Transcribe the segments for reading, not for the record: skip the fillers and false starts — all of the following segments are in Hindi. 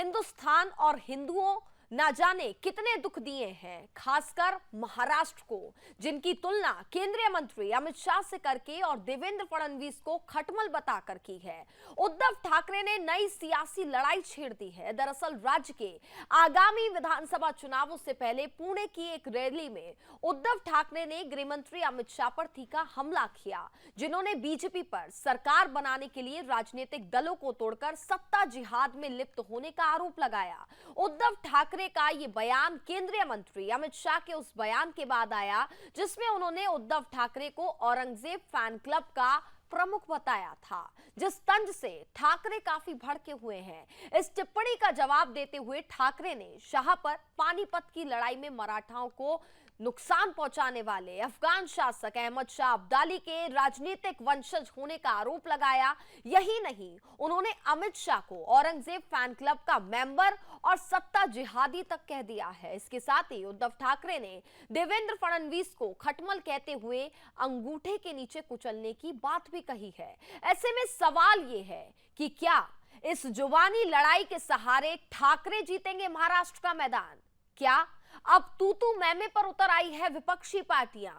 हिंदुस्तान और हिंदुओं ना जाने कितने दुख दिए हैं, खासकर महाराष्ट्र को, जिनकी तुलना केंद्रीय मंत्री अमित शाह से करके और देवेंद्र फडणवीस को खटमल बताकर की है। उद्धव ठाकरे ने नई सियासी लड़ाई छेड़ दी है। दरअसल राज्य के आगामी विधानसभा चुनावों से पहले पुणे की एक रैली में उद्धव ठाकरे ने गृह मंत्री अमित शाह पर तीखा हमला किया, जिन्होंने बीजेपी पर सरकार बनाने के लिए राजनीतिक दलों को तोड़कर सत्ता जिहाद में लिप्त होने का आरोप लगाया। उद्धव ठाकरे का ये बयान केंद्रीय मंत्री अमित शाह के उस बयान के बाद आया जिसमें उन्होंने उद्धव ठाकरे को औरंगजेब फैन क्लब का प्रमुख बताया था, जिस तंज से ठाकरे काफी भड़के हुए हैं। इस टिप्पणी का जवाब देते हुए ठाकरे ने शाह पर पानीपत की लड़ाई में मराठाओं को नुकसान पहुंचाने वाले अफगान शासक अहमद शाह अब्दाली के राजनीतिक वंशज होने का आरोप लगाया। यही नहीं, उन्होंने अमित शाह को औरंगजेब फैन क्लब का मेंबर और सत्ता जिहादी तक कह दिया है। इसके साथ ही उद्धव ठाकरे ने देवेंद्र फडणवीस को खटमल कहते हुए अंगूठे के नीचे कुचलने की बात भी कही है। ऐसे में सवाल ये है कि क्या इस जुबानी लड़ाई के सहारे ठाकरे जीतेंगे महाराष्ट्र का मैदान? क्या अब तू मैमे पर उतर आई है विपक्षी पार्टियां?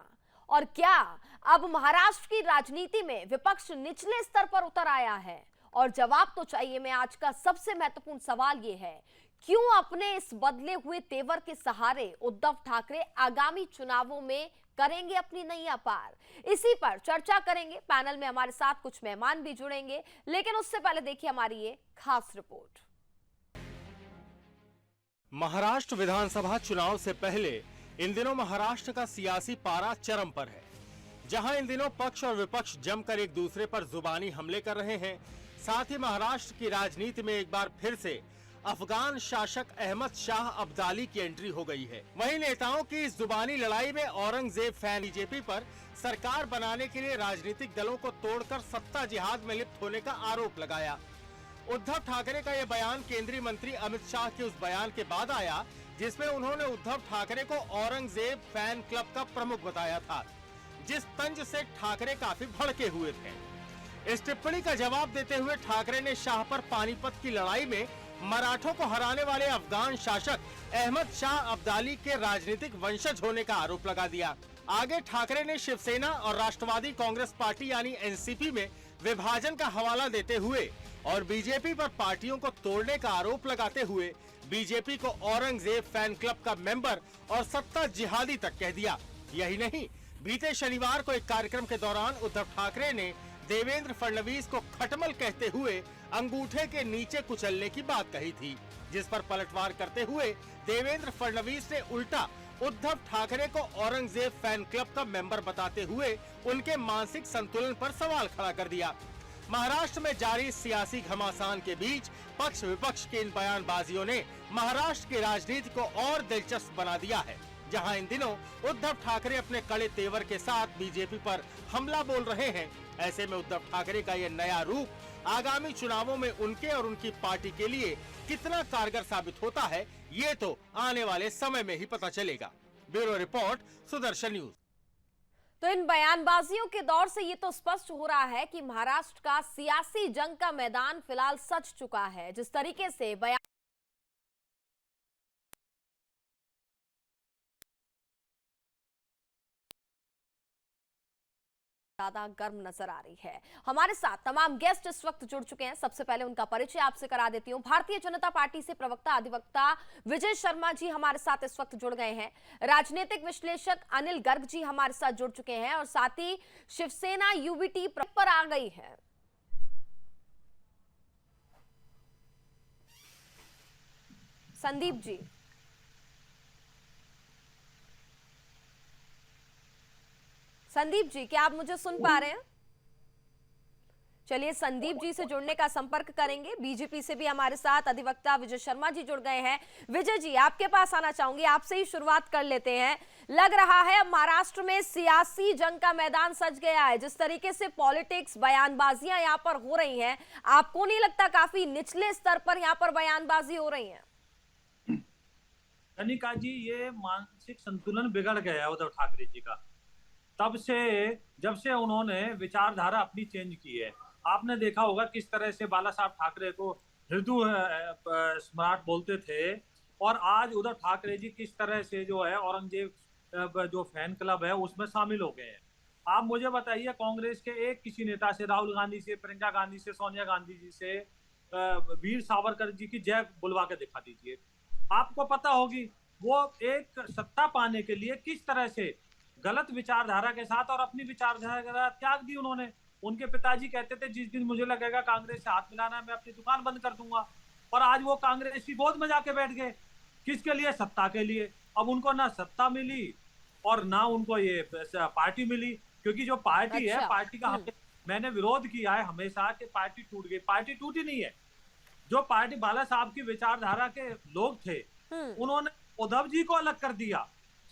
और क्या अब महाराष्ट्र की राजनीति में विपक्ष निचले स्तर पर उतर आया है? और जवाब तो चाहिए। मैं आज का सबसे महत्वपूर्ण सवाल यह है, क्यों अपने इस बदले हुए तेवर के सहारे उद्धव ठाकरे आगामी चुनावों में करेंगे अपनी नैया पार? इसी पर चर्चा करेंगे। पैनल में हमारे साथ कुछ मेहमान भी जुड़ेंगे, लेकिन उससे पहले देखिए हमारी ये खास रिपोर्ट। महाराष्ट्र विधानसभा चुनाव से पहले इन दिनों महाराष्ट्र का सियासी पारा चरम पर है, जहां इन दिनों पक्ष और विपक्ष जमकर एक दूसरे पर जुबानी हमले कर रहे हैं। साथ ही महाराष्ट्र की राजनीति में एक बार फिर से अफगान शासक अहमद शाह अब्दाली की एंट्री हो गई है। वहीं नेताओं की इस जुबानी लड़ाई में औरंगजेब फैन बीजेपी पर सरकार बनाने के लिए राजनीतिक दलों को तोड़कर सत्ता जिहाद में लिप्त होने का आरोप लगाया। उद्धव ठाकरे का यह बयान केंद्रीय मंत्री अमित शाह के उस बयान के बाद आया जिसमें उन्होंने उद्धव ठाकरे को औरंगजेब फैन क्लब का प्रमुख बताया था, जिस तंज से ठाकरे काफी भड़के हुए थे। इस टिप्पणी का जवाब देते हुए ठाकरे ने शाह पर पानीपत की लड़ाई में मराठों को हराने वाले अफगान शासक अहमद शाह अब्दाली के राजनीतिक वंशज होने का आरोप लगा दिया। आगे ठाकरे ने शिवसेना और राष्ट्रवादी कांग्रेस पार्टी यानी एनसीपी में विभाजन का हवाला देते हुए और बीजेपी पर पार्टियों को तोड़ने का आरोप लगाते हुए बीजेपी को औरंगजेब फैन क्लब का मेंबर और सत्ता जिहादी तक कह दिया। यही नहीं, बीते शनिवार को एक कार्यक्रम के दौरान उद्धव ठाकरे ने देवेंद्र फडणवीस को खटमल कहते हुए अंगूठे के नीचे कुचलने की बात कही थी, जिस पर पलटवार करते हुए देवेंद्र फडणवीस ने उल्टा उद्धव ठाकरे को औरंगजेब फैन क्लब का मेंबर बताते हुए उनके मानसिक संतुलन पर सवाल खड़ा कर दिया। महाराष्ट्र में जारी सियासी घमासान के बीच पक्ष विपक्ष की इन बयानबाजियों ने महाराष्ट्र की राजनीति को और दिलचस्प बना दिया है, जहां इन दिनों उद्धव ठाकरे अपने कड़े तेवर के साथ बीजेपी पर हमला बोल रहे हैं। ऐसे में उद्धव ठाकरे का यह नया रूप आगामी चुनावों में उनके और उनकी पार्टी के लिए कितना कारगर साबित होता है, ये तो आने वाले समय में ही पता चलेगा। Bureau report, Sudarshan news. तो इन बयानबाजियों के दौर से ये तो स्पष्ट हो रहा है कि महाराष्ट्र का सियासी जंग का मैदान फिलहाल सज चुका है। जिस तरीके से बयान ज्यादा गर्म नजर आ रही है। हमारे साथ तमाम गेस्ट इस वक्त जुड़ चुके हैं। सबसे पहले उनका परिचय आपसे करा देती हूं। भारतीय जनता पार्टी से प्रवक्ता अधिवक्ता विजय शर्मा जी हमारे साथ इस वक्त जुड़ गए हैं। राजनीतिक विश्लेषक अनिल गर्ग जी हमारे साथ जुड़ चुके हैं और साथ ही शिवसेना यूबीटी पर आ गई है। संदीप जी, संदीप जी क्या आप मुझे सुन पा रहे हैं? चलिए संदीप जी से जुड़ने का संपर्क करेंगे। बीजेपी से भी हमारे साथ अधिवक्ता विजय शर्मा जी जुड़ गए हैं। विजय जी, आपके पास आना चाहूंगी, आपसे ही शुरुआत कर लेते हैं। लग रहा है अब महाराष्ट्र में सियासी जंग का मैदान सज गया है। जिस तरीके से पॉलिटिक्स बयानबाजियां यहाँ पर हो रही हैं, आपको नहीं लगता काफी निचले स्तर पर यहाँ पर बयानबाजी हो रही है? कनिका जी, ये मानसिक संतुलन बिगड़ गया है उद्धव ठाकरे जी का। तब से जब से उन्होंने विचारधारा अपनी चेंज की है, आपने देखा होगा किस तरह से बाला साहब ठाकरे को स्मार्ट बोलते थे, और आज उद्धव ठाकरे जी किस तरह से जो है औरंगजेब जो फैन क्लब है उसमें शामिल हो गए हैं। आप मुझे बताइए, कांग्रेस के एक किसी नेता से, राहुल गांधी से, प्रियंका गांधी से, सोनिया गांधी जी से वीर सावरकर जी की जय बुलवा के दिखा दीजिए। आपको पता होगी वो एक सत्ता पाने के लिए किस तरह से गलत विचारधारा के साथ और अपनी विचारधारा त्याग दी उन्होंने। उनके पिताजी कहते थे जिस दिन मुझे लगेगा कांग्रेस से हाथ मिलाना मैं अपनी दुकान बंद कर दूंगा, और आज वो कांग्रेस की गोद में जाके बैठ गए। किसके लिए? सत्ता के लिए। अब उनको ना सत्ता मिली और ना उनको ये पार्टी मिली, क्योंकि जो पार्टी है, पार्टी का मैंने विरोध किया है हमेशा कि पार्टी टूट गई। पार्टी टूटी नहीं है। जो पार्टी बाला साहब की विचारधारा के लोग थे उन्होंने उद्धव जी को अलग कर दिया।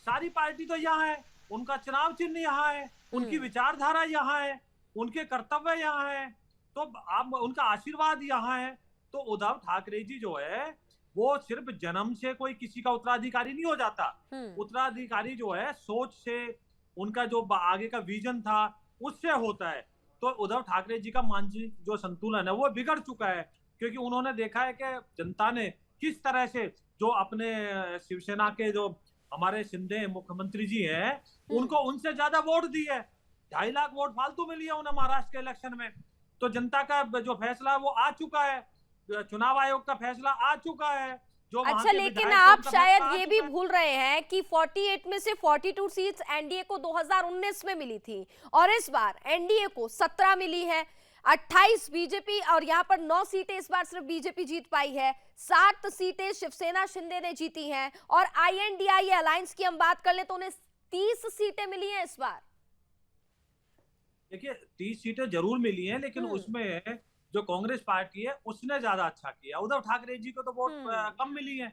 सारी पार्टी तो यहाँ है, उनका चुनाव चिन्ह यहाँ है, उनकी विचारधारा यहाँ है, उनके कर्तव्य यहाँ है, तो आप उनका आशीर्वाद यहाँ है। तो उद्धव ठाकरे जी जो है वो सिर्फ जन्म से कोई किसी का उत्तराधिकारी नहीं हो जाता। उत्तराधिकारी जो है सोच से, उनका जो आगे का विजन था उससे होता है। तो उद्धव ठाकरे जी का मानसिक जो संतुलन है वो बिगड़ चुका है, क्योंकि उन्होंने देखा है कि जनता ने किस तरह से जो अपने शिवसेना के जो हमारे शिंदे मुख्यमंत्री जी हैं उनको उनसे ज्यादा वोट दी है। 2.5 लाख वोट फालतू मिली है उन्हें महाराष्ट्र के इलेक्शन में। तो जनता का जो फैसला है वो आ चुका है, चुनाव आयोग का फैसला आ चुका है। जो अच्छा, लेकिन आप शायद ये भी भूल रहे हैं कि 48 में से 42 सीट्स एनडीए को 2019 में मिली थी और इस बार एनडीए को 17 मिली है, 28 बीजेपी, और यहाँ पर 9 सीटें इस बार सिर्फ बीजेपी जीत पाई है, 7 सीटें शिवसेना शिंदे ने जीती हैं, और आईएनडीआई अलायंस की हम बात कर ले तो उन्हें 30 सीटें मिली हैं इस बार। देखिए 30 सीटें जरूर मिली हैं, लेकिन उसमें जो कांग्रेस पार्टी है उसने ज्यादा अच्छा किया। उद्धव ठाकरे जी को तो वोट कम मिली है।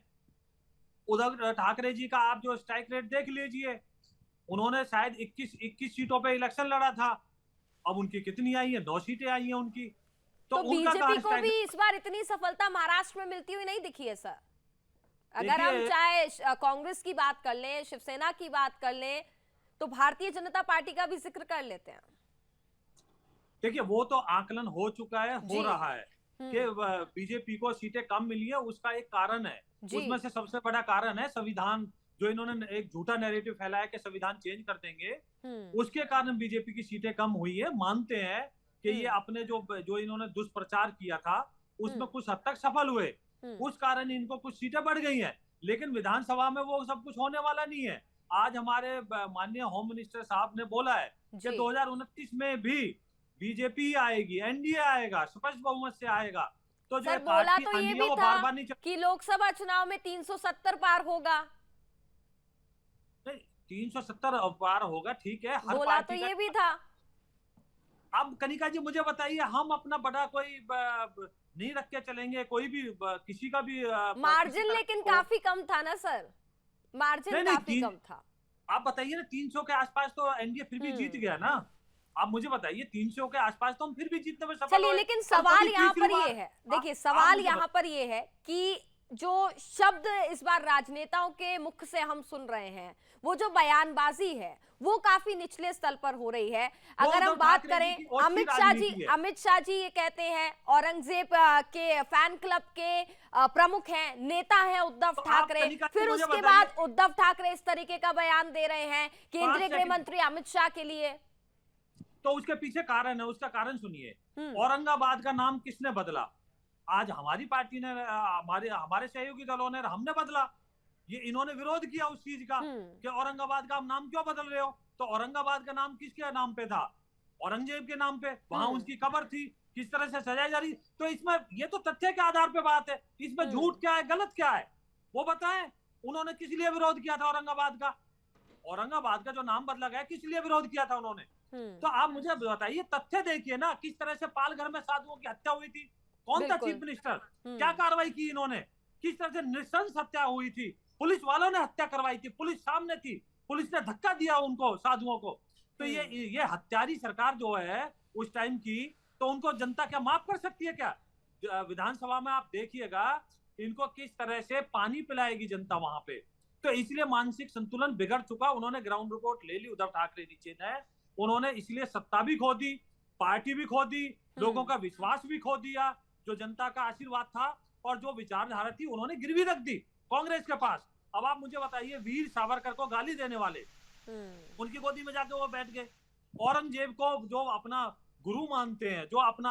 उद्धव ठाकरे जी का आप जो स्ट्राइक रेट देख लीजिए, उन्होंने शायद 21 सीटों पे इलेक्शन लड़ा था, अब उनकी कितनी आई है? 9 सीटें आई हैं उनकी। तो बीजेपी को भी इस बार इतनी सफलता महाराष्ट्र में मिलती हुई नहीं दिखी है सर। अगर हम चाहे कांग्रेस की बात कर लें, शिवसेना की बात कर लें, तो भारतीय जनता पार्टी का भी जिक्र कर लेते हैं। देखिए वो तो आकलन हो चुका है, हो रहा है कि बीजेपी को सीटें कम मिली है। उसका एक कारण है, उसमें से सबसे बड़ा कारण है संविधान, जो इन्होंने एक झूठा नैरेटिव फैलाया कि संविधान चेंज कर देंगे, उसके कारण बीजेपी की सीटें कम हुई है। मानते हैं कि ये अपने जो इन्होंने दुष्प्रचार किया था उसमें कुछ हद तक सफल हुए, उस कारण इनको कुछ सीटें बढ़ गई हैं, लेकिन विधानसभा में वो सब कुछ होने वाला नहीं है। आज हमारे माननीय होम मिनिस्टर साहब ने बोला है कि 2029 में भी बीजेपी आएगी, एनडीए आएगा, स्पष्ट बहुमत से आएगा। तो जो बोला तो ये भी था कि लोकसभा चुनाव में 370 पार होगा। 370 पार होगा, ठीक है, हर बोला तो ये भी था। अब कनिका जी मुझे बताइए, हम अपना बड़ा कोई नहीं रख के चलेंगे, कोई भी किसी का भी मार्जिन, लेकिन काफी कम था ना सर, मार्जिन काफी कम था। आप बताइए ना, 300 के आसपास तो एनडीए फिर भी जीत गया ना। आप मुझे बताइए 300 के आसपास तो हम फिर भी जीतने में सफल हुए। लेकिन सवाल यहाँ पर ये है, देखिए सवाल यहाँ पर ये है कि जो शब्द इस बार राजनेताओं के मुख से हम सुन रहे हैं, वो जो बयानबाजी है वो काफी निचले स्तर पर हो रही है। अगर हम बात करें, अमित शाह जी ये कहते हैं, औरंगजेब के फैन क्लब के प्रमुख हैं, नेता हैं उद्धव ठाकरे, फिर उसके बाद उद्धव ठाकरे इस तरीके का बयान दे रहे हैं केंद्रीय गृह मंत्री अमित शाह के लिए। तो उसके पीछे कारण है, उसका कारण सुनिए। औरंगाबाद का नाम किसने बदला? आज हमारी पार्टी ने, हमारे सहयोगी दलों ने, हमने बदला। ये इन्होंने विरोध किया उस चीज का कि औरंगाबाद का नाम क्यों बदल रहे हो। तो औरंगाबाद का नाम किसके नाम पे था? औरंगजेब के नाम पे, वहां उसकी कब्र थी, किस तरह से सजाई जा रही। तो इसमें ये तो तथ्य के आधार पे बात है, इसमें झूठ क्या है, गलत क्या है, वो बताएं। उन्होंने किस लिए विरोध किया था औरंगाबाद का? औरंगाबाद का जो नाम बदला गया, किस लिए विरोध किया था उन्होंने? तो आप मुझे बताइए, तथ्य देखिए ना, किस तरह से पालघर में साधुओं की हत्या हुई थी, कौन था चीफ मिनिस्टर, क्या कार्रवाई की इन्होंने, किस तरह से नृशंस हत्या हुई थी, पुलिस वालों ने हत्या करवाई थी, पुलिस सामने थी, पुलिस ने धक्का दिया उनको, साधुओं को। तो ये हत्यारी सरकार जो है उस टाइम की, तो उनको जनता क्या माफ कर सकती है क्या? विधानसभा में आप देखिएगा इनको किस तरह से पानी पिलाएगी जनता वहां पे। तो इसलिए मानसिक संतुलन बिगड़ चुका। उन्होंने ग्राउंड रिपोर्ट ले ली उद्धव ठाकरे जी ने, उन्होंने इसलिए सत्ता भी खो दी, पार्टी भी खो दी, लोगों का विश्वास भी खो दिया। जो जनता का आशीर्वाद था और जो विचारधारा थी उन्होंने गिरवी रख दी कांग्रेस के पास। अब आप मुझे बताइए, वीर सावरकर को गाली देने वाले उनकी गोदी में जाके वो बैठ गए, औरंगजेब को जो अपना गुरु मानते हैं, जो अपना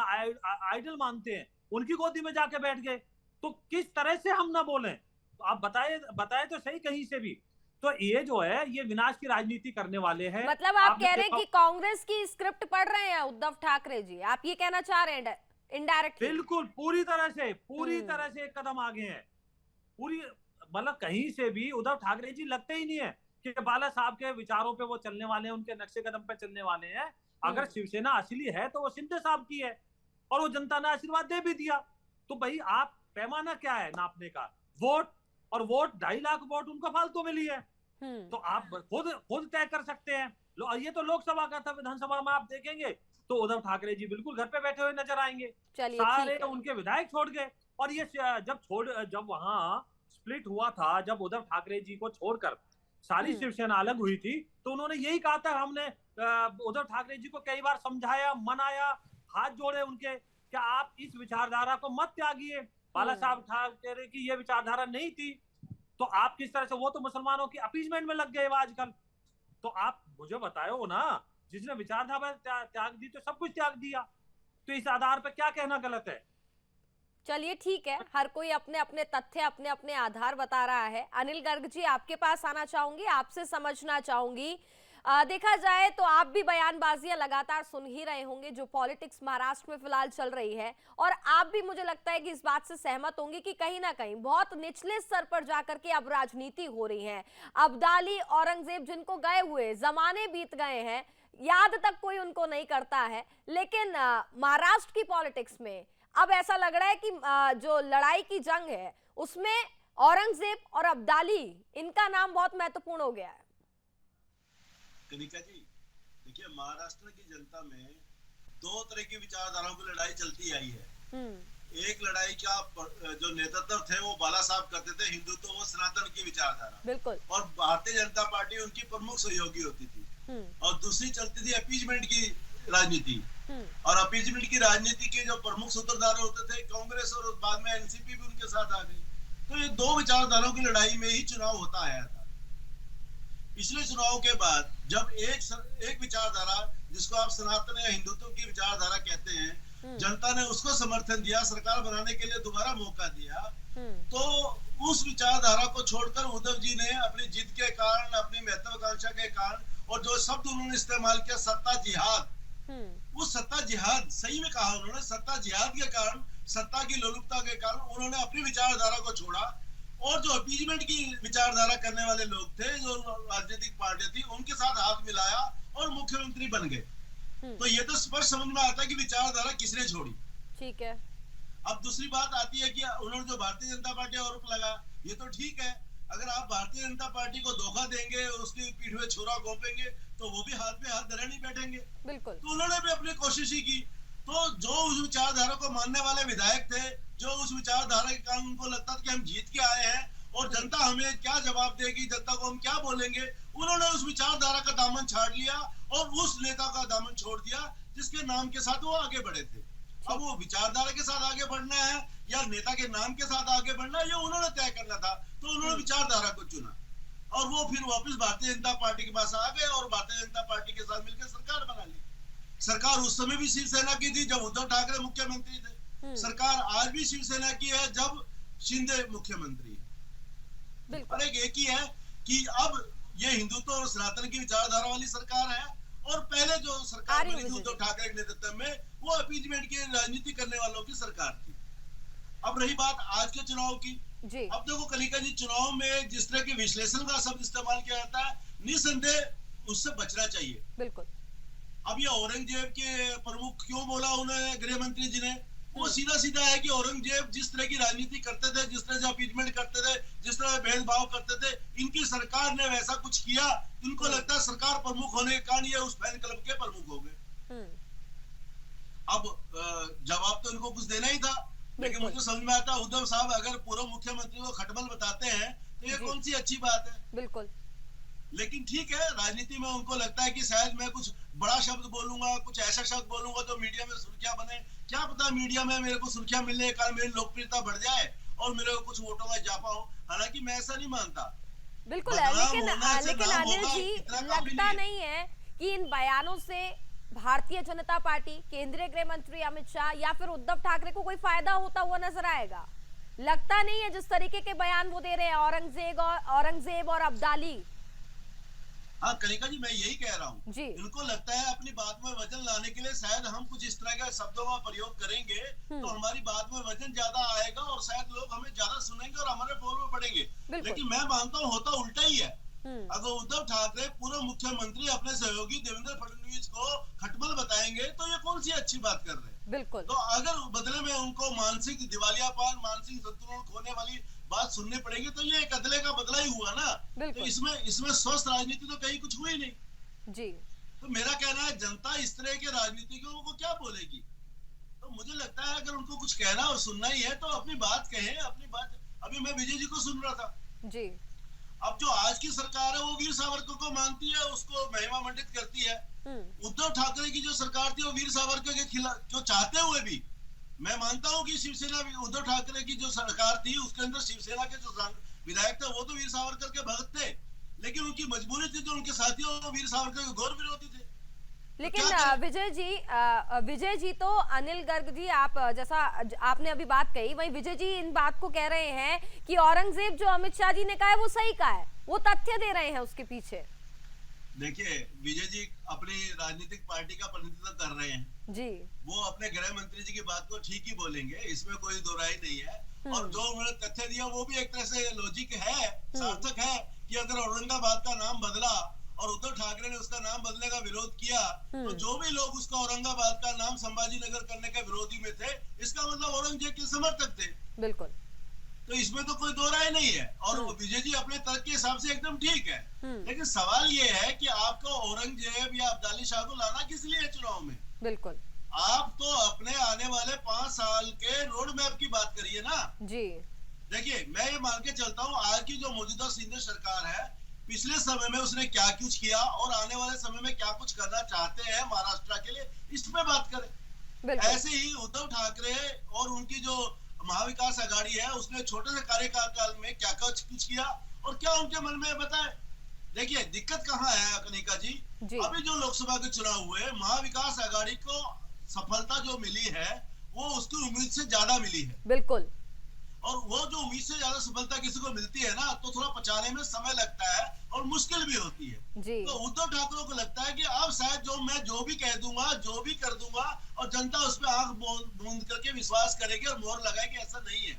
आइडल मानते हैं, उनकी गोदी में जाके बैठ गए। तो किस तरह से हम ना बोलें? तो आप बताए तो सही कहीं से भी। तो ये जो है ये विनाश की राजनीति करने वाले हैं। मतलब आप कह रहे हैं कि कांग्रेस की स्क्रिप्ट पढ़ रहे हैं उद्धव ठाकरे जी, आप ये कहना चाह रहे हैं इनडायरेक्टली? बिल्कुल, पूरी तरह से एक कदम आगे हैं। पूरी मतलब कहीं से भी उद्धव ठाकरे जी लगते ही नहीं है कि बाला साहब के विचारों पे वो चलने वाले हैं, उनके नक्शे कदम पे चलने वाले हैं। अगर शिवसेना असली है तो वो शिंदे साहब की है, और वो जनता ने आशीर्वाद दे भी दिया। तो भाई आप पैमाना क्या है नापने का? वोट, और वोट 2.5 लाख वोट उनको फालतू मिली है। तो आप खुद तय कर सकते हैं। ये तो लोकसभा का था, विधानसभा में आप देखेंगे तो उद्धव ठाकरे जी बिल्कुल घर पे बैठे हुए नजर आएंगे। सारे उनके विधायक छोड़ गए। और ये जब वहां स्प्लिट हुआ था, जब उद्धव ठाकरे जी को छोड़कर सारी शिवसेना अलग हुई थी, तो उन्होंने यही कहा था, हमने उद्धव ठाकरे जी को कई बार समझाया, मनाया, हाथ जोड़े उनके, कि आप इस विचारधारा को मत त्यागिए। बाला साहब ठाकरे की ये विचारधारा नहीं थी। तो आप किस तरह से, वो तो मुसलमानों की अपीजमेंट में लग गए आजकल। तो आप मुझे बताओ ना, जिसने विचारधारा त्याग दी तो सब कुछ त्याग दिया। तो इस आधार पर क्या कहना गलत है? चलिए ठीक है, हर कोई अपने अपने तथ्य, अपने अपने आधार बता रहा है। अनिल गर्ग जी, आपके पास आना चाहूंगी, आपसे समझना चाहूंगी। देखा जाए तो आप भी बयानबाजियां लगातार सुन ही रहे होंगे जो पॉलिटिक्स महाराष्ट्र में फिलहाल चल रही है, और आप भी मुझे लगता है कि इस बात से सहमत होंगे कि कहीं ना कहीं बहुत निचले स्तर पर जाकर के अब राजनीति हो रही है। अब्दाली, औरंगजेब जिनको गए हुए जमाने बीत गए हैं, याद तक कोई उनको नहीं करता है, लेकिन महाराष्ट्र की पॉलिटिक्स में अब ऐसा लग रहा है कि जो लड़ाई की जंग है उसमें औरंगजेब और अब्दाली, इनका नाम बहुत महत्वपूर्ण हो गया है। कनिका जी, देखिए, महाराष्ट्र की जनता में 2 तरह की विचारधाराओं की लड़ाई चलती आई है। एक लड़ाई का जो नेतृत्व थे वो बाला साहब करते थे, हिंदुत्व व सनातन की विचारधारा, बिल्कुल, और भारतीय जनता पार्टी उनकी प्रमुख सहयोगी होती थी। और दूसरी चलती थी अपीजमेंट की राजनीति। और अपीजमेंट की राजनीति के जो प्रमुख सूत्रधार होते थे कांग्रेस, और बाद में एनसीपी भी उनके साथ आ गई। तो ये 2 विचारधाराओं की लड़ाई में ही चुनाव होता आया था। पिछले चुनाव के बाद जब एक विचारधारा, जिसको आप सनातन या हिंदुत्व की विचारधारा कहते हैं, जनता ने उसको समर्थन दिया, सरकार बनाने के लिए दोबारा मौका दिया, तो उस विचारधारा को छोड़कर उद्धव जी ने अपनी जिद के कारण, अपनी महत्वाकांक्षा के कारण, और जो शब्द उन्होंने इस्तेमाल किया सत्ता जिहाद, उस सत्ता जिहाद, सही में कहा उन्होंने, सत्ता जिहाद के कारण, सत्ता की लोलुपता के कारण उन्होंने अपनी विचारधारा को छोड़ा, और जो अपीजमेंट की विचारधारा करने वाले लोग थे, जो राजनीतिक पार्टी थी, उनके साथ हाथ मिलाया और मुख्यमंत्री बन गए। तो ये तो स्पष्ट समझ में आता है कि विचारधारा किसने छोड़ी। ठीक है। अब दूसरी बात आती है कि उन्होंने जो भारतीय जनता पार्टी आरोप लगा, ये तो ठीक है, अगर आप भारतीय जनता पार्टी को धोखा देंगे और उसकी पीठ में छुरा घोंपेंगे तो वो भी हाथ में हाथ धरे नहीं बैठेंगे। बिल्कुल। तो उन्होंने भी अपनी कोशिश ही की। तो जो उस विचारधारा को मानने वाले विधायक थे, जो उस विचारधारा के कारण उनको लगता था कि हम जीत के आए हैं और जनता हमें क्या जवाब देगी, जनता को हम क्या बोलेंगे, उन्होंने उस विचारधारा का दामन छाड़ लिया और उस नेता का दामन छोड़ दिया जिसके नाम के साथ वो आगे बढ़े थे। अब वो विचारधारा के साथ आगे बढ़ना है या नेता के नाम के साथ आगे बढ़ना है, ये उन्होंने तय करना था। तो उन्होंने विचारधारा को चुना और वो फिर वापस भारतीय जनता पार्टी के पास आ गए और भारतीय जनता पार्टी के साथ मिलकर सरकार बना ली। सरकार उस समय भी शिवसेना की थी जब उद्धव ठाकरे मुख्यमंत्री थे, सरकार आज भी शिवसेना की है जब शिंदे मुख्यमंत्री है। और एक ही है कि अब ये हिंदुत्व और सनातन की विचारधारा वाली सरकार है, और पहले जो सरकार बनी थी उद्धव ठाकरे के नेतृत्व में, वो अपीजमेंट की राजनीति करने वालों की सरकार थी। अब रही बात आज के चुनाव की, अब देखो कलिका जी, चुनाव में जिस तरह के विश्लेषण का शब्द इस्तेमाल किया जाता है, निसंदेह उससे बचना चाहिए। बिल्कुल। अब ये औरंगजेब के प्रमुख क्यों बोला उन्हें गृह मंत्री जी ने, वो सीधा सीधा है कि औरंगजेब जिस तरह की राजनीति करते थे, जिस तरह से अपीजमेंट करते थे, जिस तरह भेदभाव करते थे, इनकी सरकार ने वैसा कुछ किया, इनको लगता है सरकार प्रमुख होने के कारण ये उस फैन क्लब के प्रमुख हो गए। अब जवाब तो इनको कुछ देना ही था, लेकिन मुझे समझ में आता है उद्धव साहब अगर पूर्व मुख्यमंत्री को खटमल बताते हैं तो ये कौन सी अच्छी बात है। बिल्कुल। लेकिन ठीक है, राजनीति में उनको लगता है कि शायद मैं कुछ बड़ा शब्द बोलूंगा, कुछ ऐसा शब्द बोलूंगा जो मीडिया में सुर्खियां बने। क्या पता मीडिया में मेरे को सुर्खियां मिलने के कारण मेरी लोकप्रियता बढ़ जाए और मेरे को कुछ वोटों का इजाफा हो। हालांकि मैं ऐसा नहीं मानता। बिल्कुल बदनाम लेकिन होना से लेकिन नाम अनिल होगा, जी इतना काफी लगता नहीं नहीं है कि इन बयानों से भारतीय जनता पार्टी, केंद्रीय गृह मंत्री अमित शाह या फिर उद्धव ठाकरे को कोई फायदा होता हुआ नजर आएगा। लगता नहीं है जिस तरीके के बयान वो दे रहे हैं औरंगजेब और अब्दाली। हाँ कनिका जी, मैं यही कह रहा हूँ जी इनको लगता है अपनी बात में वजन लाने के लिए शायद हम कुछ इस तरह के शब्दों का प्रयोग करेंगे तो हमारी बात में वजन ज्यादा आएगा और शायद लोग हमें ज्यादा सुनेंगे और हमारे पोल में पड़ेंगे। बिल्कुल। लेकिन मैं मानता हूँ होता उल्टा ही है। अगर उद्धव ठाकरे पूर्व मुख्यमंत्री अपने सहयोगी देवेंद्र फडणवीस को खटमल बताएंगे तो ये कौन सी अच्छी बात कर रहे हैं। बिल्कुल। तो अगर बदले में उनको मानसिक दिवालियापन, मानसिक संतुलन खोने वाली बात सुननी पड़ेगी तो ये एक अदले का बदला ही हुआ ना। तो इसमें स्वस्थ राजनीति तो कहीं कुछ हुई नहीं जी। तो मेरा कहना है जनता इस तरह के राजनीतिकों को क्या बोलेगी। तो मुझे लगता है अगर उनको कुछ कहना और सुनना ही है तो अपनी बात कहें, अपनी बात। अभी मैं विजय जी को सुन रहा था जी। अब जो आज की सरकार है वो वीर सावरकर को मानती है, उसको महिमा मंडित करती है। उद्धव ठाकरे की जो सरकार थी वो वीर सावरकर के खिलाफ, जो चाहते हुए भी मैं मानता हूं कि शिवसेना, उद्धव ठाकरे की जो सरकार थी उसके अंदर शिवसेना के जो विधायक थे वो तो वीर सावरकर के भक्त थे, लेकिन उनकी मजबूरी थी जो उनके साथियों वो वीर सावरकर के घोर विरोधी थे। लेकिन विजय जी तो अनिल गर्ग जी, आप जैसा आपने अभी बात कही वही विजय जी इन बात को कह रहे हैं कि औरंगजेब जो अमित शाह जी ने कहा है वो सही कहा है, वो तथ्य दे रहे हैं उसके पीछे। देखिए विजय जी अपनी राजनीतिक पार्टी का प्रतिनिधित्व कर रहे हैं जी, वो अपने गृह मंत्री जी की बात को ठीक ही बोलेंगे, इसमें कोई दो राय नहीं है। और जो उन्होंने तथ्य दिया वो भी एक तरह से लॉजिक है, सार्थक है कि अगर औरंगाबाद का नाम बदला और उद्धव ठाकरे ने उसका नाम बदलने का विरोध किया तो जो भी लोग उसका औरंगाबाद का नाम संभाजी नगर करने के विरोधी में थे, इसका मतलब औरंगजेब के समर्थक थे। बिल्कुल। तो इसमें तो कोई दो राय नहीं है और विजय जी अपने तर्क के हिसाब से एकदम ठीक है। लेकिन सवाल ये है कि आपको औरंगजेब या अब्दाली शाह को लाना किस लिए चुनाव में। बिल्कुल। आप तो अपने आने वाले 5 साल के रोड मैप की बात करिए ना जी। देखिए मैं ये मान के चलता हूँ आज की जो मौजूदा सिंध सरकार है पिछले समय में उसने क्या कुछ किया और आने वाले समय में क्या कुछ करना चाहते हैं महाराष्ट्र के लिए, इस पे बात करें। ऐसे ही उद्धव ठाकरे और उनकी जो महाविकास आघाड़ी है उसने छोटे से कार्यकाल में क्या कुछ किया और क्या उनके मन में बताए। देखिए दिक्कत कहाँ है कनिका जी, अभी जो लोकसभा के चुनाव हुए महाविकास आघाड़ी को सफलता जो मिली है वो उसकी उम्मीद से ज्यादा मिली है। बिल्कुल। और वो जो उम्मीद से ज्यादा सफलता किसी को मिलती है ना तो थोड़ा पचाने में समय लगता है और मुश्किल भी होती है जी। तो उद्धव ठाकरे को लगता है कि अब शायद मैं जो भी कह दूंगा, जो भी कर दूंगा और जनता उस पर आंख मूंद करके विश्वास करेगी और मोहर लगाएगी, ऐसा नहीं है।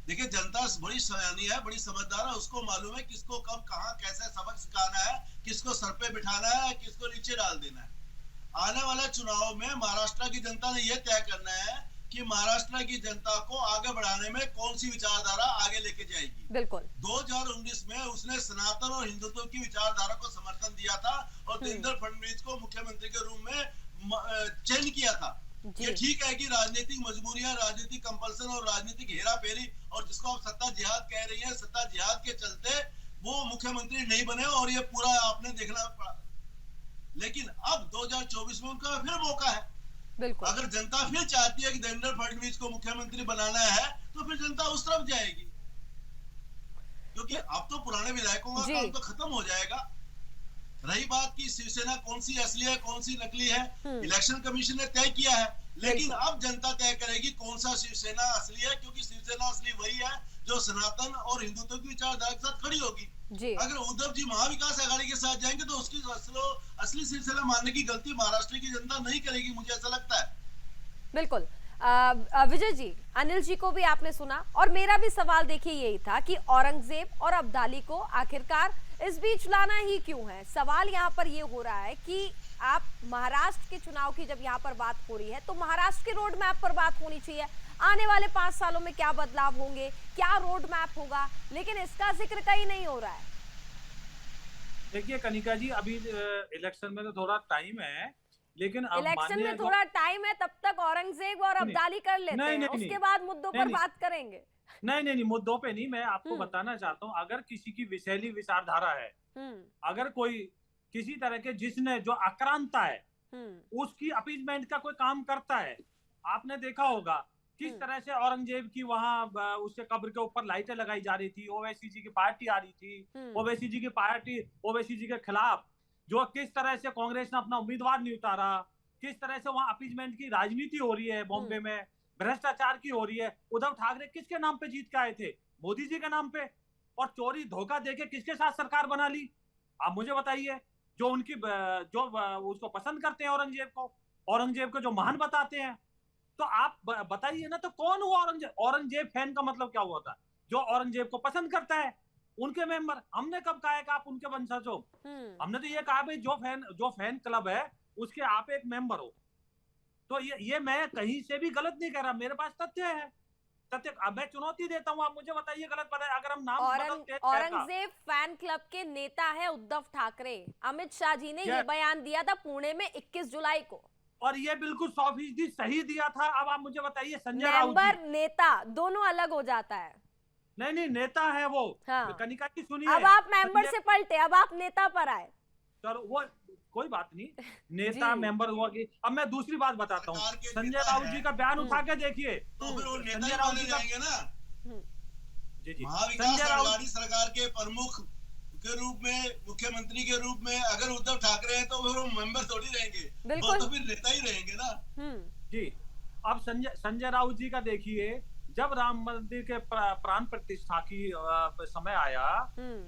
देखिए जनता बड़ी सयानी है, बड़ी समझदार है, उसको मालूम है किसको कब कहाँ कैसे सबक सिखाना है, किसको सर पे बिठाना है, किसको नीचे डाल देना है। आने वाले चुनाव में महाराष्ट्र की जनता ने यह तय करना है कि महाराष्ट्र की जनता को आगे बढ़ाने में कौन सी विचारधारा आगे लेके जाएगी। बिल्कुल। 2019 में उसने सनातन और हिंदुत्व की विचारधारा को समर्थन दिया था और देवेंद्र फडणवीस को मुख्यमंत्री के रूप में चयन किया था। ये ठीक है कि राजनीतिक मजबूरियां, राजनीतिक कंपल्सन और राजनीतिक हेरा फेरी और जिसको आप सत्ता जिहाद कह रही है, सत्ता जिहाद के चलते वो मुख्यमंत्री नहीं बने और ये पूरा आपने देखना पड़ा। लेकिन अब 2024 में उनका फिर मौका है। बिल्कुल। अगर जनता फिर चाहती है कि देवेंद्र फडणवीस को मुख्यमंत्री बनाना है तो फिर जनता उस तरफ जाएगी, क्योंकि अब तो पुराने विधायकों का काम तो खत्म हो जाएगा। रही बात की शिवसेना कौन सी असली है कौन सी नकली है, इलेक्शन कमीशन ने तय किया है, लेकिन अब जनता तय करेगी कौन सा शिवसेना असली है, क्योंकि शिवसेना असली वही है जो सनातन और हिंदुत्व की विचारधारा के साथ खड़ी होगी। अगर उद्धव जी महाविकास आघाड़ी के साथ जाएंगे तो उसकी असली सिलसिला मानने की गलती महाराष्ट्र की जनता नहीं करेगी, मुझे ऐसा लगता है। बिल्कुल। विजय जी, अनिल जी को भी आपने सुना और मेरा भी सवाल देखिए यही था कि औरंगजेब और अब्दाली को आखिरकार इस बीच लाना ही क्यों है। सवाल यहाँ पर ये हो रहा है कि आप महाराष्ट्र के चुनाव की जब यहाँ पर बात हो रही है तो महाराष्ट्र के रोड मैप पर बात होनी चाहिए, आने वाले 5 सालों में क्या बदलाव होंगे, क्या रोड मैप होगा, लेकिन इसका जिक्र कहीं नहीं हो रहा है। देखिए कनिका जी अभी इलेक्शन में तो थोड़ा टाइम है, लेकिन इलेक्शन में थोड़ा टाइम है, तब तक औरंगजेब और अब्दाली कर लेते हैं, उसके बाद मुद्दों पर बात करेंगे। नहीं नहीं नहीं, मुद्दों पे नहीं, मैं आपको बताना चाहता हूँ, अगर किसी की विषैली विचारधारा है, अगर कोई किसी तरह के जिसने जो आक्रांता है उसकी अपीजमेंट का कोई काम करता है, आपने देखा होगा किस तरह से औरंगजेब की वहां उसके कब्र के ऊपर लाइटें लगाई जा रही थी, ओवैसी जी की पार्टी आ रही थी, ओवैसी जी की पार्टी ओवैसी जी के खिलाफ जो किस तरह से कांग्रेस ने अपना उम्मीदवार नहीं उतारा, किस तरह से वहां अपीजमेंट की राजनीति हो रही है, बॉम्बे में भ्रष्टाचार की हो रही है। उद्धव ठाकरे किसके नाम पे जीत के आए थे? मोदी जी के नाम पे। और चोरी धोखा देके किसके साथ सरकार बना ली? आप मुझे बताइए। जो उनकी जो उसको पसंद करते हैं औरंगजेब को जो महान बताते हैं, तो आप बताइए ना, तो कौन हुआ औरंगजेब? औरंगजेब फैन का मतलब क्या हुआ था? जो औरंगजेब को पसंद करता है, उनके मेंबर। हमने कब कहा है कि आप उनके वंशज हो? हमने तो ये कहा भाई जो फैन क्लब है उसके आप एक मेंबर हो। तो ये मैं कहीं से भी गलत नहीं कह रहा, मेरे पास तथ्य है। तथ्य अब मैं चुनौती देता हूँ, आप मुझे बताइए गलत पता है। अगर हम नाम औरंगजेब फैन क्लब के नेता है उद्धव ठाकरे। अमित शाह जी ने ये बयान दिया था पुणे में 21 जुलाई को, और ये बिल्कुल 100% सही दिया था। अब आप मुझे बताइए, संजय राउत मेंबर नेता दोनों अलग हो जाता है। नहीं नेता है वो। हाँ। कनिका की सुनिए, अब आप मेंबर से पलटे, अब आप नेता पर आए। सर वो कोई बात नहीं, नेता मेंबर हुआ कि। अब मैं दूसरी बात बताता हूँ, संजय राउत जी का बयान उठा के देखिए, तो फिर वो नेता माने जाएंगे ना। जी महाविकास अघाड़ी सरकार के प्रमुख के रूप में, मुख्यमंत्री के रूप में अगर उद्धव ठाकरे हैं तो फिर वो मेंबर थोड़ी रहेंगे, वो तो फिर नेता ही रहेंगे ना। जी अब संजय राउत जी का देखिए, जब राम मंदिर के प्राण प्रतिष्ठा की समय आया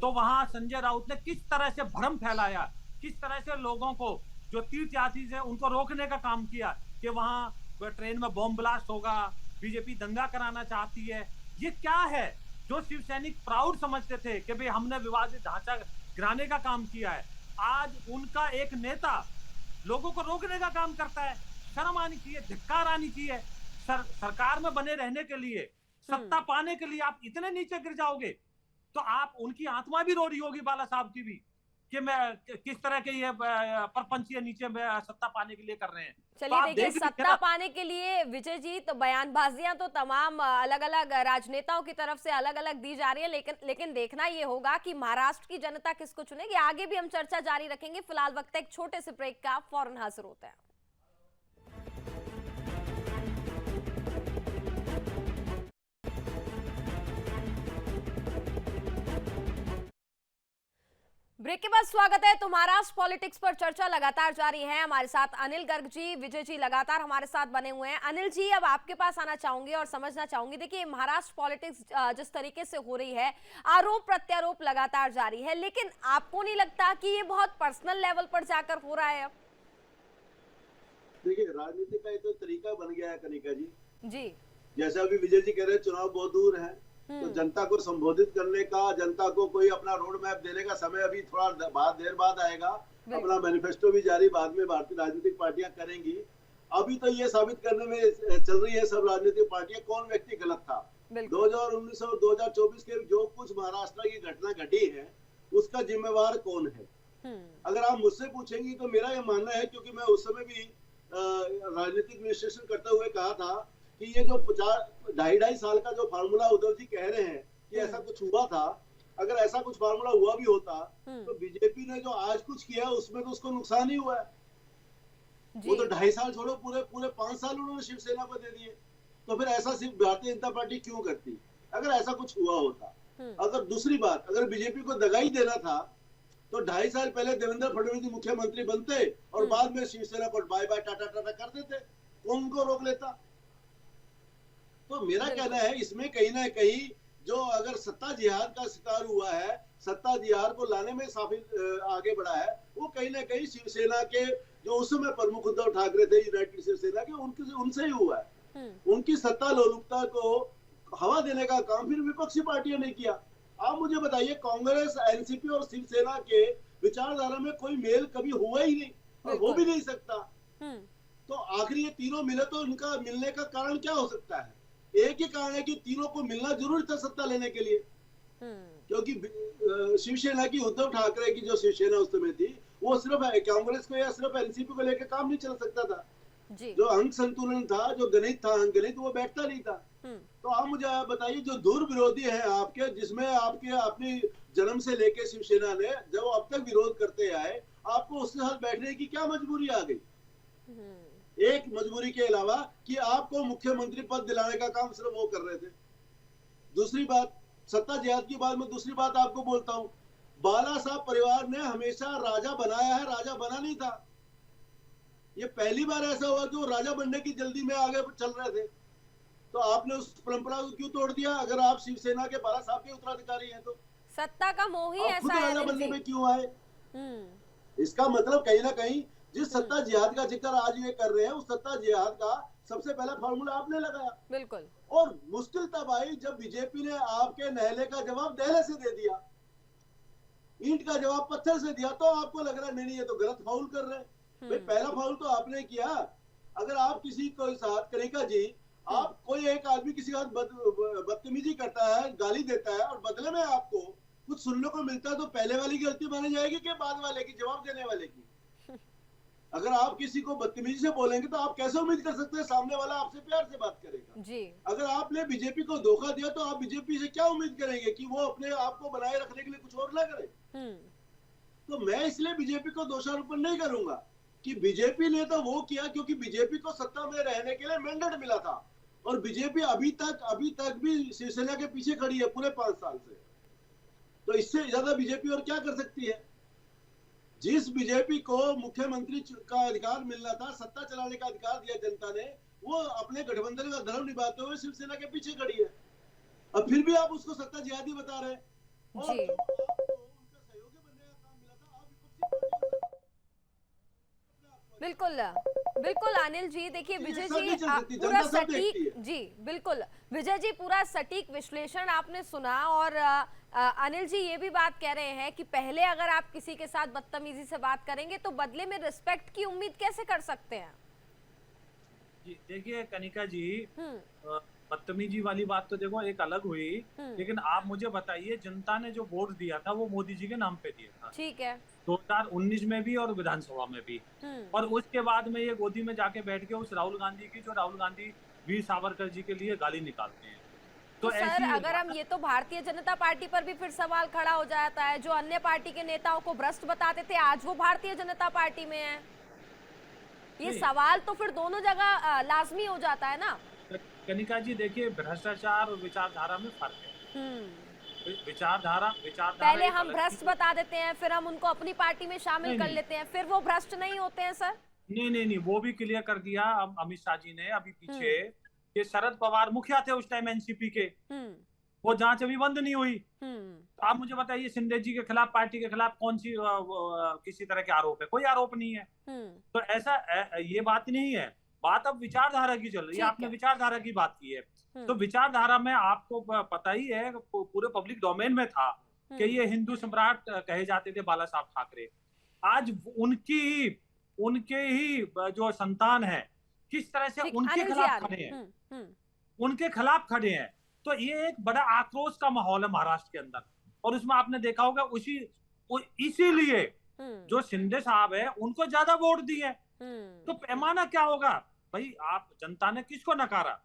तो वहां संजय राउत ने किस तरह से भ्रम फैलाया, किस तरह से लोगों को जो तीर्थयात्री थे उनको रोकने का काम किया कि वहां ट्रेन में बॉम्ब ब्लास्ट होगा, बीजेपी दंगा कराना चाहती है। ये क्या है? जो शिव सैनिक प्राउड समझते थे कि भाई हमने विवादित ढांचा गिराने का काम किया है, आज उनका एक नेता लोगों को रोकने का काम करता है। शर्म आनी चाहिए, धिक्कार आनी चाहिए। सरकार में बने रहने के लिए, सत्ता पाने के लिए आप इतने नीचे गिर जाओगे, तो आप उनकी आत्मा भी रो रही होगी, बाला साहब की भी, कि मैं किस तरह के ये परपंचीय नीचे में सत्ता पाने के लिए कर रहे हैं। चलिए तो देखिए, सत्ता पाने के लिए विजय जी तो बयानबाजियां तो तमाम अलग अलग राजनेताओं की तरफ से अलग अलग दी जा रही है, लेकिन देखना ये होगा कि महाराष्ट्र की जनता किसको चुनेगी। आगे भी हम चर्चा जारी रखेंगे। फिलहाल वक्त एक छोटे से ब्रेक का, फौरन हाजिर होते हैं। ब्रेक के बाद स्वागत है। तो महाराष्ट्र पॉलिटिक्स पर चर्चा लगातार जारी है। हमारे साथ अनिल गर्ग जी, विजय जी लगातार हमारे साथ बने हुए हैं। अनिल जी, अब आपके पास आना चाहूंगी और समझना चाहूंगी, देखिए महाराष्ट्र पॉलिटिक्स जिस तरीके से हो रही है, आरोप प्रत्यारोप लगातार जारी है, लेकिन आपको नहीं लगता कि ये बहुत पर्सनल लेवल पर जाकर हो रहा है? अब देखिए, राजनीति का ये तो तरीका बन गया है कनिका जी। जैसे अभी विजय जी कह रहे हैं चुनाव बहुत दूर है, तो जनता को संबोधित करने का, जनता को कोई अपना रोड मैप देने का समय अभी थोड़ा देर बाद आएगा। अपना मैनिफेस्टो भी जारी बाद में भारतीय राजनीतिक पार्टियां करेंगी। अभी तो ये साबित करने में चल रही है सब राजनीतिक पार्टियां कौन व्यक्ति गलत था। 2019 और 2024 के जो कुछ महाराष्ट्र की घटना घटी है उसका जिम्मेवार कौन है? अगर आप मुझसे पूछेंगी तो मेरा ये मानना है, क्योंकि मैं उस समय भी राजनीतिक विश्लेषण करते हुए कहा था कि ये जो 2.5 साल का जो फार्मूला उद्धव जी कह रहे हैं कि ऐसा कुछ हुआ था, अगर ऐसा कुछ फार्मूला हुआ भी होता तो बीजेपी ने जो आज कुछ किया उसमें तो उसको नुकसान ही हुआ है। वो तो 2.5 साल छोड़ो, पूरे 5 साल उन्होंने शिवसेना को दे दिए। तो फिर ऐसा सिर्फ भारतीय जनता पार्टी क्यों करती अगर ऐसा कुछ हुआ होता? अगर दूसरी बात, अगर बीजेपी को दगाई देना था तो 2.5 साल पहले देवेंद्र फडणवीस मुख्यमंत्री बनते और बाद में शिवसेना को बाय बाय टाटा टाटा कर देते, कौन उनको रोक लेता? तो मेरा कहना है इसमें कहीं ना कहीं जो अगर सत्ता जिहाद का शिकार हुआ है, सत्ता जिहाद को लाने में काफी आगे बढ़ा है, वो कहीं ना कहीं शिवसेना के जो उस समय प्रमुख उद्धव ठाकरे थे यूनाइटेड शिवसेना के, उनसे ही हुआ है। उनकी सत्ता लोलुपता को हवा देने का काम फिर विपक्षी पार्टियों ने किया। आप मुझे बताइए, कांग्रेस, एनसीपी और शिवसेना के विचारधारा में कोई मेल कभी हुआ ही नहीं और हो भी नहीं सकता। तो आखिर ये तीनों मिले तो इनका मिलने का कारण क्या हो सकता है? एक ही कारण है कि तीनों को मिलना जरूरी था सत्ता लेने के लिए, क्योंकि शिवसेना की, उद्धव ठाकरे की जो शिवसेना उस समय थी, वो सिर्फ कांग्रेस को या सिर्फ एनसीपी को लेकर काम नहीं चल सकता था। जो अंक संतुलन था, जो गणित था, अंक गणित, वो बैठता नहीं था। तो आप मुझे बताइए, जो दूर विरोधी है आपके, जिसमें आपके अपनी जन्म से लेके शिवसेना ने जब अब तक विरोध करते आए, आपको उसके साथ बैठने की क्या मजबूरी आ गई? एक मजबूरी के अलावा कि आपको मुख्यमंत्री पद दिलाने का काम सिर्फ वो कर रहे थे। दूसरी बात, सत्ता जिहाद की बात में दूसरी बात आपको बोलता हूं, बाला साहब परिवार ने हमेशा राजा बनाया है, राजा बना नहीं था। ये पहली बार ऐसा हुआ कि वो राजा बनने की जल्दी में आगे चल रहे थे, तो आपने उस परंपरा को क्यों तोड़ दिया? अगर आप शिवसेना के बाला साहब के उत्तराधिकारी हैं तो सत्ता का मोह ही आप खुद ऐसा है राजा अनिल बनने जी। में क्यों आए? इसका मतलब कहीं ना कहीं जिस सत्ता जिहाद का जिक्र आज ये कर रहे हैं, उस सत्ता जिहाद का सबसे पहला फार्मूला आपने लगाया। बिल्कुल। और मुश्किल तब आई जब बीजेपी ने आपके नहले का जवाब दहले से दे दिया, ईंट का जवाब पत्थर से दिया, तो आपको लग रहा है नहीं ये तो गलत फाउल कर रहे हैं। भाई पहला फाउल तो आपने किया। अगर आप किसी को साथ, कनिका जी, आप कोई एक आदमी किसी के साथ बदतमीजी करता है, गाली देता है, और बदले में आपको कुछ सुनने को मिलता है, तो पहले वाली गलती मानी जाएगी कि बाद वाले की, जवाब देने वाले की? अगर आप किसी को बदतमीजी से बोलेंगे तो आप कैसे उम्मीद कर सकते हैं सामने वाला आपसे प्यार से बात करेगा? जी। अगर आपने बीजेपी को धोखा दिया तो आप बीजेपी से क्या उम्मीद करेंगे कि वो अपने आप को बनाए रखने के लिए कुछ और ना करे? तो मैं इसलिए बीजेपी को दोषारोपण नहीं करूंगा कि बीजेपी ने तो वो किया क्योंकि बीजेपी को सत्ता में रहने के लिए मैंडेट मिला था, और बीजेपी अभी तक भी शिवसेना के पीछे खड़ी है पूरे 5 साल से। तो इससे ज्यादा बीजेपी और क्या कर सकती है? जिस बीजेपी को मुख्यमंत्री का अधिकार मिलना था, सत्ता चलाने का अधिकार दिया जनता ने, वो अपने गठबंधन का धर्म निभाते हुए शिवसेना के पीछे खड़ी है, और फिर भी आप उसको सत्ता जिहादी बता रहे हैं। और जी। उनका सहयोगी बनने का काम मिला था, आप विपक्षी पार्टी बिल्कुल बिल्कुल अनिल जी, देखिए विजय सब जी नहीं चल आप सकती, पूरा जनता सब देखती सटीक, है। जी बिल्कुल विजय जी, पूरा सटीक विश्लेषण आपने सुना। और अनिल जी ये भी बात कह रहे हैं कि पहले अगर आप किसी के साथ बदतमीजी से बात करेंगे तो बदले में रिस्पेक्ट की उम्मीद कैसे कर सकते हैं? जी देखिए कनिका जी, बदतमीजी वाली बात तो देखो एक अलग हुई, लेकिन आप मुझे बताइए, जनता ने जो वोट दिया था वो मोदी जी के नाम पे दिया था। ठीक है। 2019 में भी और विधानसभा में भी। और उसके बाद में ये गोदी में जाके बैठ के उस राहुल गांधी की, जो राहुल गांधी वीर सावरकर जी के लिए गाली निकालते हैं। तो सर अगर हम ये, तो भारतीय जनता पार्टी पर भी फिर सवाल खड़ा हो जाता है, जो अन्य पार्टी के नेताओं को भ्रष्ट बताते थे आज वो भारतीय जनता पार्टी में है। ये सवाल तो फिर दोनों जगह लाजमी हो जाता है ना। कनिका जी देखिए, भ्रष्टाचार और विचारधारा में फर्क है। विचारधारा पहले हम भ्रष्ट बता देते हैं, फिर हम उनको अपनी पार्टी में शामिल कर लेते हैं, फिर वो भ्रष्ट नहीं होते हैं सर? नहीं, वो भी क्लियर कर दिया अमित शाह जी ने अभी पीछे कि शरद पवार मुखिया थे उस टाइम एनसीपी के, वो जांच अभी बंद नहीं हुई। तो आप मुझे बताइए, शिंदे जी के खिलाफ, पार्टी के खिलाफ कौन सी किसी तरह के आरोप है? कोई आरोप नहीं है। तो ऐसा ये बात नहीं है, बात अब विचारधारा की चल रही है। आपने विचारधारा की बात की है, तो विचारधारा में आपको पता ही है, पूरे पब्लिक डोमेन में था कि ये हिंदू सम्राट कहे जाते थे बाला साहब ठाकरे। आज उनके ही जो संतान है किस तरह से उनके खिलाफ खड़े हैं, उनके खिलाफ खड़े हैं। तो ये एक बड़ा आक्रोश का माहौल है महाराष्ट्र के अंदर, और उसमें आपने देखा होगा इसीलिए जो शिंदे साहब है उनको ज्यादा वोट दिए। तो पैमाना क्या होगा भाई? आप, जनता ने किसको नकारा?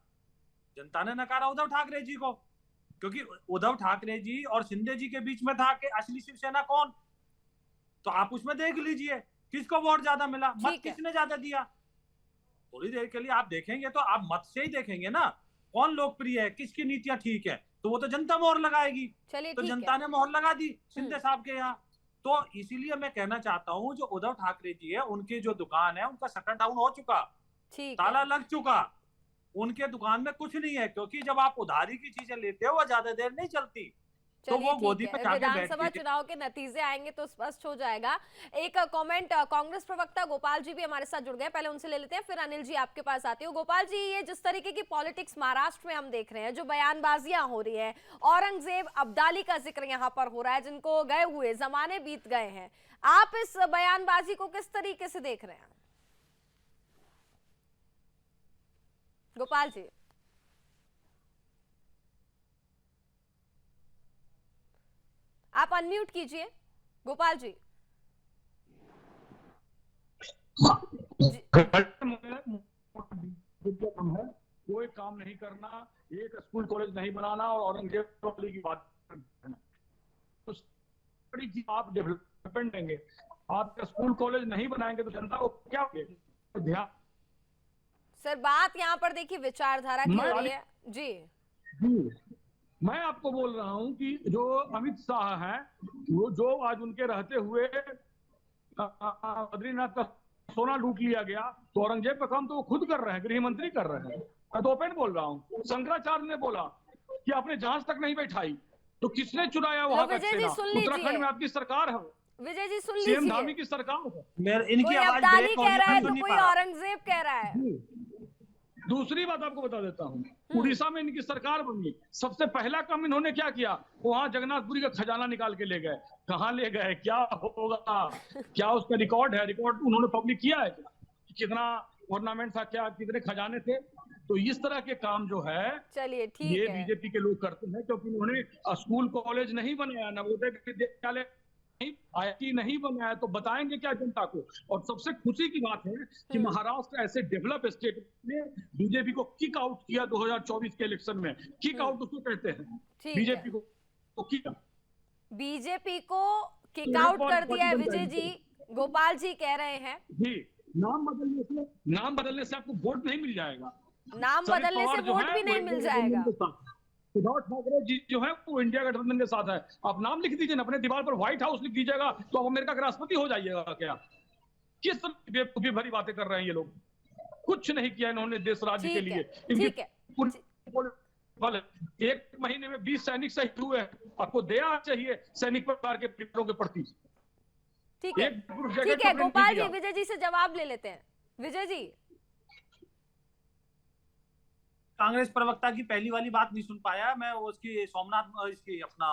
जनता ने नकारा उद्धव ठाकरे जी को, क्योंकि उद्धव ठाकरे जी और शिंदे जी के बीच में था कि असली शिवसेना कौन। तो आप उसमें देख लीजिए किसको वोट ज्यादा मिला, मत किसने ज्यादा दिया। थोड़ी देर के लिए आप देखेंगे तो आप मत से ही देखेंगे ना कौन लोकप्रिय है, किसकी नीतियां ठीक है, तो वो तो जनता मोहर लगाएगी। तो जनता ने मोहर लगा दी शिंदे साहब के यहाँ। तो इसीलिए मैं कहना चाहता हूँ, जो उद्धव ठाकरे जी है उनकी जो दुकान है उनका शटर डाउन हो चुका, ताला लग चुका, उनके दुकान में कुछ नहीं है। क्योंकि जब आप उधारी की चीजें लेते हो वो ज्यादा देर नहीं चलती, तो वो गोदी पे जाके विधानसभा चुनाव के नतीजे आएंगे तो स्पष्ट हो जाएगा। एक कमेंट कांग्रेस प्रवक्ता गोपाल जी भी हमारे साथ जुड़ गए, पहले उनसे ले लेते हैं, फिर अनिल जी आपके पास आती हूँ। गोपाल जी, ये जिस तरीके की पॉलिटिक्स महाराष्ट्र में हम देख रहे हैं, जो बयानबाजियां हो रही है, औरंगजेब अब्दाली का जिक्र यहाँ पर हो रहा है, जिनको गए हुए जमाने बीत गए हैं, आप इस बयानबाजी को किस तरीके से देख रहे हैं? गोपाल जी, आप अनम्यूट कीजिए। गोपाल जी, कोई काम नहीं करना, एक स्कूल कॉलेज नहीं बनाना और औरंगजेब वाली की बात करना। तो बड़ी चीज आप डेवलपमेंट देंगे, आप स्कूल कॉलेज नहीं बनाएंगे तो जनता को क्या होगा? ध्यान सर बात यहाँ पर देखिए विचारधारा की हो रही है जी। मैं आपको बोल रहा हूं कि जो अमित शाह हैं, वो जो आज उनके रहते हुए बद्रीनाथ का सोना लूट लिया गया, तो औरंगजेब का काम तो वो खुद कर रहे हैं, गृह मंत्री कर रहे हैं। मैं तो ओपन बोल रहा हूँ। शंकराचार्य ने बोला कि आपने जांच तक नहीं बैठाई, तो किसने चुराया वहां का विजय जी सेना? सुन लीजिए, उत्तराखंड में आपकी सरकार है, विजय जी सुन सीएम लीजिए, धामी की सरकार है। इनकी कोई आवाज अब्दाली ब्रेक हो कह रही रहा है मैं तो सुन नहीं कोई पा रहा। औरंगजेब कह रहा है। दूसरी बात आपको बता देता हूँ, उड़ीसा में इनकी सरकार बनी, सबसे पहला काम इन्होंने क्या किया, वहां जगन्नाथपुरी का खजाना निकाल के ले गए। कहाँ ले गए, क्या होगा, क्या उसका रिकॉर्ड है? रिकॉर्ड उन्होंने पब्लिक किया है क्या? कितना ऑर्नामेंट था, क्या कितने खजाने थे? तो इस तरह के काम जो है चलिए ठीक ये है, बीजेपी के लोग करते हैं, क्योंकि उन्होंने स्कूल कॉलेज नहीं बनाया, नवोदय विद्यालय नहीं, IIT नहीं बनाया, तो बताएंगे क्या जनता को? और सबसे खुशी की बात है कि महाराष्ट्र ऐसे डेवलप स्टेट ने बीजेपी को किक आउट किया 2024 के इलेक्शन में। किक आउट उसको कहते हैं, ठीक बीजेपी है। को किक। बीजेपी को किक आउट कर दिया है विजय जी, गोपाल जी कह रहे हैं। जी, नाम बदलने से आपको वोट नहीं मिल जाएगा। नाम शरद बदलने पवार से जो वोट है, भी वो नहीं इंडिया मिल गठबंधन जाएगा। के साथ है। उद्धव ठाकरे जी जो है वो इंडिया गठबंधन के साथ है। आप नाम लिख दीजिए ना, अपने दीवार पर व्हाइट हाउस लिख दीजिएगा, तो आप अमेरिका के राष्ट्रपति हो जाइएगा क्या? किस तरह की बेवकूफी भरी बातें कर रहे हैं ये लोग? कुछ नहीं किया इन्होंने देश राज्य के लिए। ठीक है, एक महीने में 20 सैनिक शहीद हुए हैं। आपको दया चाहिए सैनिक परिवार के परिवारों के प्रति। ठीक है, एक ठीक है गोपाल जी, विजय जी से जवाब ले लेते हैं। विजय जी, कांग्रेस प्रवक्ता की पहली वाली बात नहीं सुन पाया मैं, उसकी सोमनाथ इसकी अपना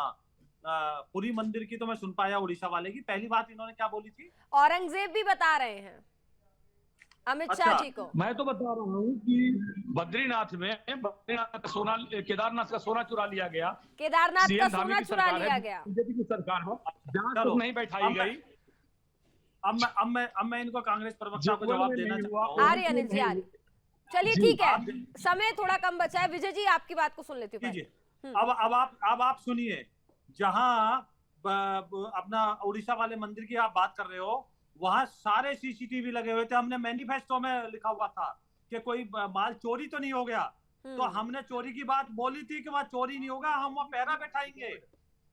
पुरी मंदिर की तो मैं सुन पाया, उड़ीसा वाले की। पहली बात इन्होंने क्या बोली थी? औरंगजेब भी बता रहे हैं अमित शाह जी को। मैं तो बता रहा हूँ कि बद्रीनाथ का सोना, केदारनाथ का सोना चुरा लिया गया, केदारनाथ का सोना चुरा लिया गया, बीजेपी की सरकार में जांच तो नहीं बैठाई गई। अब मैं इनको कांग्रेस प्रवक्ता को जवाब देना चाहता हूँ। आ रही अनिल जी, आ रही। चलिए ठीक है, समय थोड़ा कम बचा है। विजय जी आपकी बात को सुन लेती हूँ। अब आप सुनिए, जहां अपना उड़ीसा वाले मंदिर की आप बात कर रहे हो, वहां सारे CCTV लगे हुए थे। हमने मैनिफेस्टो में लिखा हुआ था कि कोई माल चोरी तो नहीं हो गया, तो हमने चोरी की बात बोली थी कि वहां चोरी नहीं होगा, हम वहां पहरा बैठाएंगे।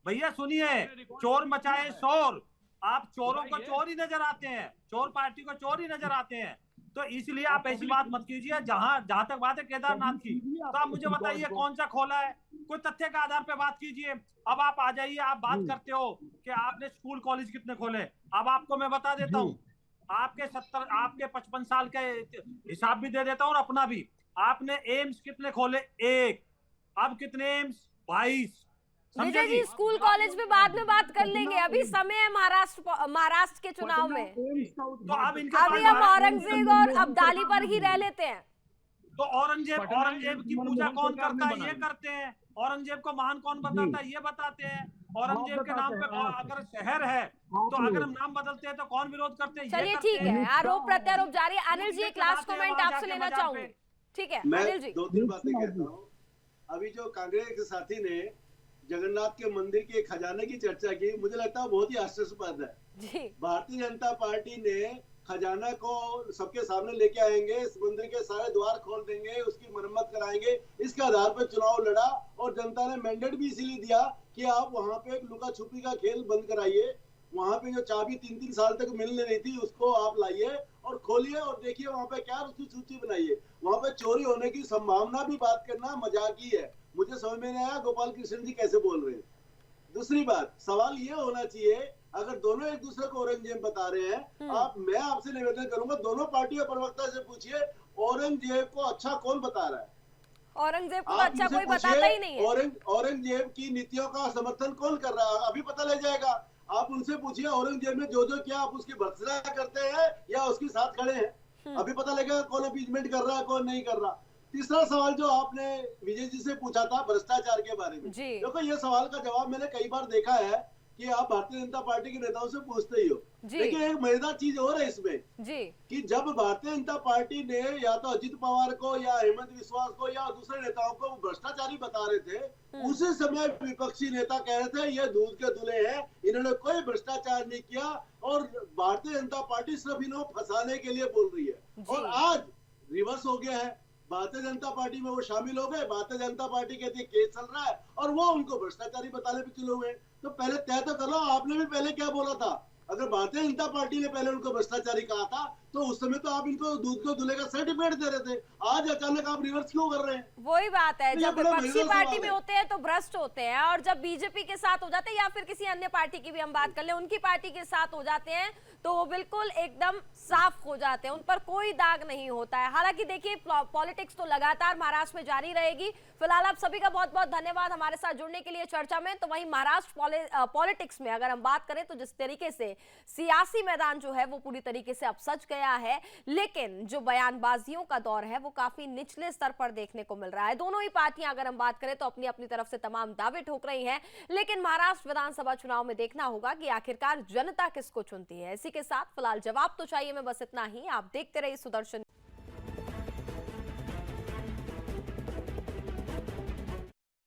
भैया सुनिए, चोर मचाए शोर, आप चोरों को चोर ही नजर आते हैं, चोर पार्टी को चोर ही नजर आते हैं, तो इसलिए आप ऐसी बात मत कीजिए। जहां तक बात है केदारनाथ की, तो आप मुझे बताइए कौन सा खोला है, कोई तथ्य के आधार पे बात कीजिए। अब आप आ जाइए, आप बात करते हो कि आपने स्कूल कॉलेज कितने खोले। अब आपको मैं बता देता हूँ, आपके 55 साल के हिसाब भी दे देता हूँ और अपना भी। आपने एम्स कितने खोले? 1। अब कितने AIIMS? 22। Vijay ji school college पे बाद में बात कर लेंगे, अभी समय है महाराष्ट्र के चुनाव में। तो अब अभी हम औरंगजेब और अब्दाली पर ही रह लेते हैं। तो औरंगजेब की पूजा कौन करता है? ये करते हैं। औरंगजेब को महान कौन बताता है? ये बताते हैं। औरंगजेब के नाम पे अगर शहर है, तो अगर हम नाम बदलते हैं तो कौन विरोध करते हैं? चलिए ठीक है, आरोप प्रत्यारोप जारी। अनिल जी एक लास्ट कमेंट आपसे लेना चाहूंगी। ठीक है अनिल जी, 2-3 बातें कहता हूँ। अभी जो कांग्रेस के साथी ने जगन्नाथ के मंदिर के खजाने की चर्चा की, मुझे लगता है बहुत ही हास्यास्पद है। भारतीय जनता पार्टी ने खजाना को सबके सामने लेके आएंगे, इस मंदिर के सारे द्वार खोल देंगे, उसकी मरम्मत कराएंगे, इसके आधार पर चुनाव लड़ा और जनता ने मैंडेट भी इसीलिए दिया कि आप वहां पे लुका छुपी का खेल बंद कराइए। वहां पे जो चाबी 3-3 साल तक मिल नहीं रही थी, उसको आप लाइए और खोलिए और देखिए वहां पे क्या उसकी सूची बनाइए। वहां पे चोरी होने की संभावना भी बात करना मजाक ही है। मुझे समझ में नहीं आया गोपाल कृष्ण जी कैसे बोल रहे हैं। दूसरी बात, सवाल ये होना चाहिए, अगर दोनों एक दूसरे को औरंगजेब बता रहे हैं, मैं आपसे निवेदन करूंगा दोनों पार्टियों प्रवक्ता से पूछिए औरंगजेब को अच्छा कौन बता रहा है? औरंगजेब को अच्छा कोई बताता ही नहीं है। औरंगजेब की नीतियों का समर्थन कौन कर रहा है? अभी पता लग जाएगा। आप उनसे पूछिए औरंगजेब ने जो जो किया, आप उसकी भर्त्सना करते हैं या उसके साथ खड़े हैं? अभी पता लगेगा कौन अपीजमेंट कर रहा है, कौन नहीं कर रहा। तीसरा सवाल जो आपने विजय जी से पूछा था भ्रष्टाचार के बारे में, देखो ये सवाल का जवाब मैंने कई बार देखा है कि आप भारतीय जनता पार्टी के नेताओं से पूछते ही हो। जी। लेकिन एक मजेदार चीज और है इसमें जी कि जब भारतीय जनता पार्टी ने या तो अजित पवार को या हेमंत विश्वास को या दूसरे नेताओं को भ्रष्टाचारी बता रहे थे, उसी समय विपक्षी नेता कह रहे थे ये दूध के दूल्हे हैं, इन्होंने कोई भ्रष्टाचार नहीं किया और भारतीय जनता पार्टी सिर्फ इन्हें फंसाने के लिए बोल रही है। और आज रिवर्स हो गया है, भारतीय जनता पार्टी में वो शामिल हो गए, भारतीय जनता पार्टी कहती है केस चल रहा है और वो उनको भ्रष्टाचारी बताने पे चले हुए हैं। तो पहले तय तो करो, आपने भी पहले क्या बोला था? अगर भारतीय जनता पार्टी ने पहले उनको भ्रष्टाचारी कहा था तो उस समय तो आप इनको दूध को दूल्हे का सर्टिफिकेट दे रहे थे, आज अचानक आप रिवर्स क्यों कर रहे हैं? वही बात है, तो ये जब बड़ा विपक्षी मजेदार पार्टी सवाल में है। होते हैं तो भ्रष्ट होते हैं, और जब बीजेपी के साथ हो जाते हैं या फिर किसी अन्य पार्टी की भी हम बात कर ले, उनकी पार्टी के साथ हो जाते हैं तो वो बिल्कुल एकदम साफ हो जाते हैं, उन पर कोई दाग नहीं होता है। हालांकि देखिए पॉलिटिक्स तो लगातार महाराष्ट्र में जारी रहेगी। फिलहाल आप सभी का बहुत बहुत धन्यवाद हमारे साथ जुड़ने के लिए चर्चा में। तो वहीं महाराष्ट्र पॉलिटिक्स में अगर हम बात करें तो जिस तरीके से सियासी मैदान जो है वो पूरी तरीके से अब सज गया है, लेकिन जो बयानबाजियों का दौर है वो काफी निचले स्तर पर देखने को मिल रहा है। दोनों ही पार्टियां अगर हम बात करें तो अपनी अपनी तरफ से तमाम दावे ठोक रही हैं, लेकिन महाराष्ट्र विधानसभा चुनाव में देखना होगा कि आखिरकार जनता किसको चुनती है। इसी के साथ फिलहाल जवाब तो चाहिए, मैं बस इतना ही। आप देखते रहिए सुदर्शन।